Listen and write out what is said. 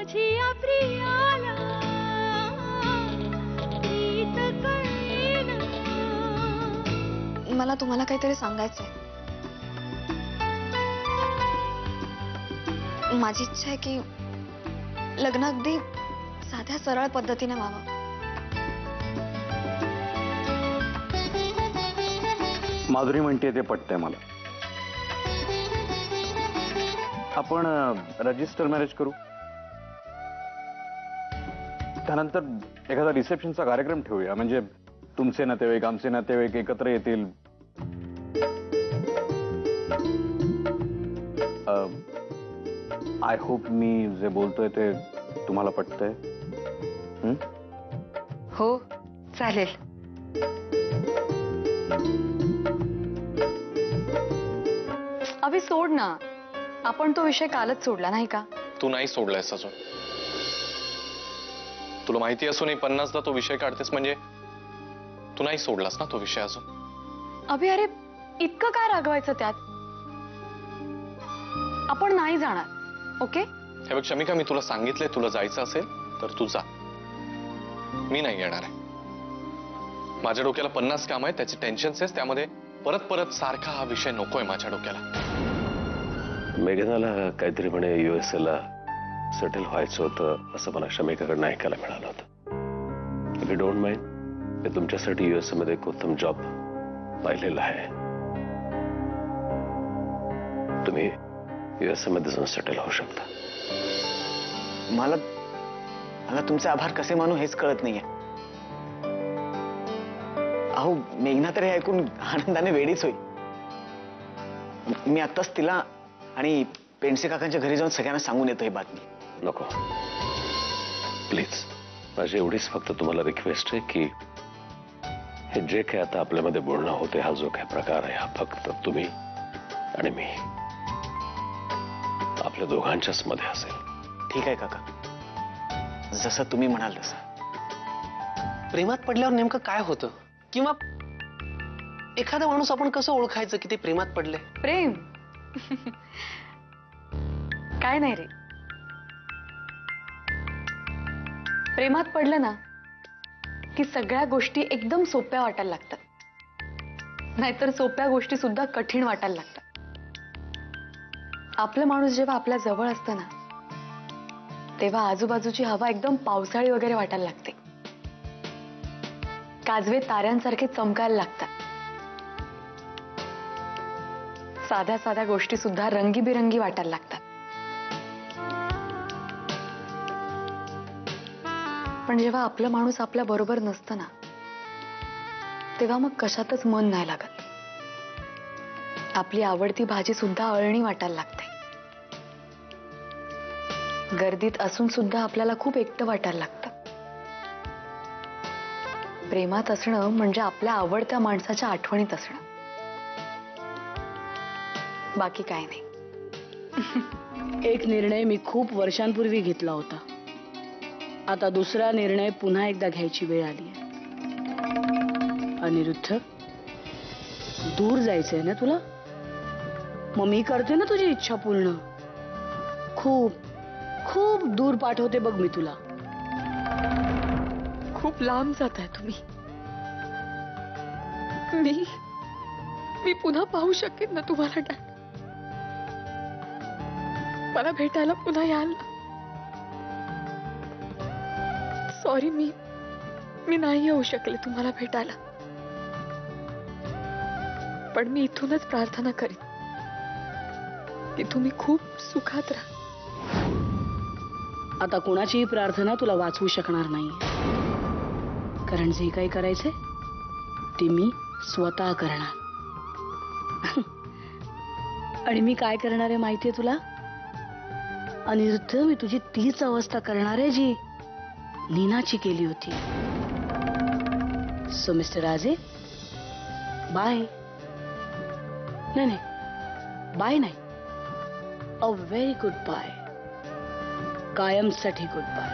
माझी प्रियाला प्रीत कळेना. मला तुम्हाला काहीतरी सांगायचंय. माझी इच्छा आहे की लग्न अगदी साध्या सरळ पद्धतीने व्हावं. माधुरी म्हणते ते पटतंय मला. आपण रजिस्टर मॅरेज करू. त्यानंतर एखादा रिसेप्शनचा कार्यक्रम ठेवूया. म्हणजे तुमचे नातेवाईक आमचे नातेवाईक एकत्र येतील. आय होप मी जे बोलतोय ते तुम्हाला पटतंय. हो चालेल. अभि सोड ना. आपण तो विषय कालच सोडला नाही का? तू नाही सोडलायस अजून. तुला माहिती असूनही 50दा तो विषय काढतेस म्हणजे तू नाही सोडलास ना तो विषय अजून. अभि अरे इतकं काय रागवायचं त्यात? आपण नाही जाणार. ओके हे बघ शमिका, मी तुला सांगितलंय तुला जायचं असेल तर तू जा. मी नाही येणार आहे. माझ्या डोक्याला 50 काम आहेत, त्याचे टेन्शन्स आहेत. त्यामध्ये परत परत सारखा हा विषय नकोय माझ्या डोक्याला. मेघनाला काहीतरी म्हणे युएसएला सेटल व्हायचं होतं असं मला शमिकाकडनं ऐकायला मिळालं होतं. इफ यू डोंट माइंड, मी तुमच्यासाठी युएसए मध्ये एक उत्तम जॉब पाहिलेला आहे. तुम्ही युएसए मध्ये जाऊन सेटल होऊ शकता. मला तुमचे आभार कसे मानू हेच कळत नाहीये. अहो मेघना तरी ऐकून आनंदाने वेडीच होईल. मी आत्ताच तिला आणि पेंडसे काकांच्या घरी जाऊन सगळ्यांना सांगून येतो ही बातमी. नको प्लीज, माझी एवढीच फक्त तुम्हाला रिक्वेस्ट आहे की हे जे काही आता आपल्यामध्ये बोलणं होते, हा जो काही प्रकार आहे हा फक्त तुम्ही आणि मी आपल्या दोघांच्याच मध्ये असेल. ठीक आहे काका, जसं तुम्ही म्हणाल तसं. प्रेमात पडल्यावर नेमकं काय होतं, किंवा एखादा माणूस आपण कसं ओळखायचं की ते प्रेमात पडले? प्रेम काय नाही रे. प्रेमात पडलं ना की सगळ्या गोष्टी एकदम सोप्या वाटायला लागतात. नाहीतर सोप्या गोष्टी सुद्धा कठीण वाटायला लागतात. आपलं माणूस जेव्हा आपल्या जवळ असतं ना तेव्हा आजूबाजूची हवा एकदम पावसाळी वगैरे वाटायला लागते. काजवे ताऱ्यांसारखे चमकायला लागतात. साध्या साध्या गोष्टी सुद्धा रंगीबिरंगी वाटायला लागतात. पण जेव्हा आपलं माणूस आपल्या बरोबर नसतं ना तेव्हा मग कशातच मन नाही लागत. आपली आवडती भाजी सुद्धा अळणी वाटायला लागते. गर्दीत असून सुद्धा आपल्याला खूप एकटं वाटायला लागतं. प्रेमात असणं म्हणजे आपल्या आवडत्या माणसाच्या आठवणीत असणं, बाकी काय नाही. एक निर्णय मी खूप वर्षांपूर्वी घेतला होता. आता दुसरा निर्णय पुन्हा एकदा घ्यायची वेळ आली आहे. अनिरुद्ध, दूर जायचंय ना तुला? मग मी करते ना तुझी इच्छा पूर्ण. खूप खूप दूर पाठवते बघ मी तुला. खूप लांब जाताय तुम्ही. मी पुन्हा पाहू शकेन ना तुम्हाला डॅड? मला भेटायला पुन्हा याल ना? सॉरी, मी नाही येऊ शकले तुम्हाला भेटायला. पण मी इथूनच प्रार्थना करीन की तुम्ही खूप सुखात राहा. आता कुणाचीही प्रार्थना तुला वाचवू शकणार नाही, कारण जे काही करायचंय ते मी स्वतः करणार. आणि मी काय करणार आहे माहितीये तुला? अनिरुद्ध, मी तुझी तीच अवस्था करणार आहे जी नीनाची केली होती. So mister Raje, bye. नाही, बाय नाही, अ व्हेरी गुड बाय. कायमसाठी गुड बाय.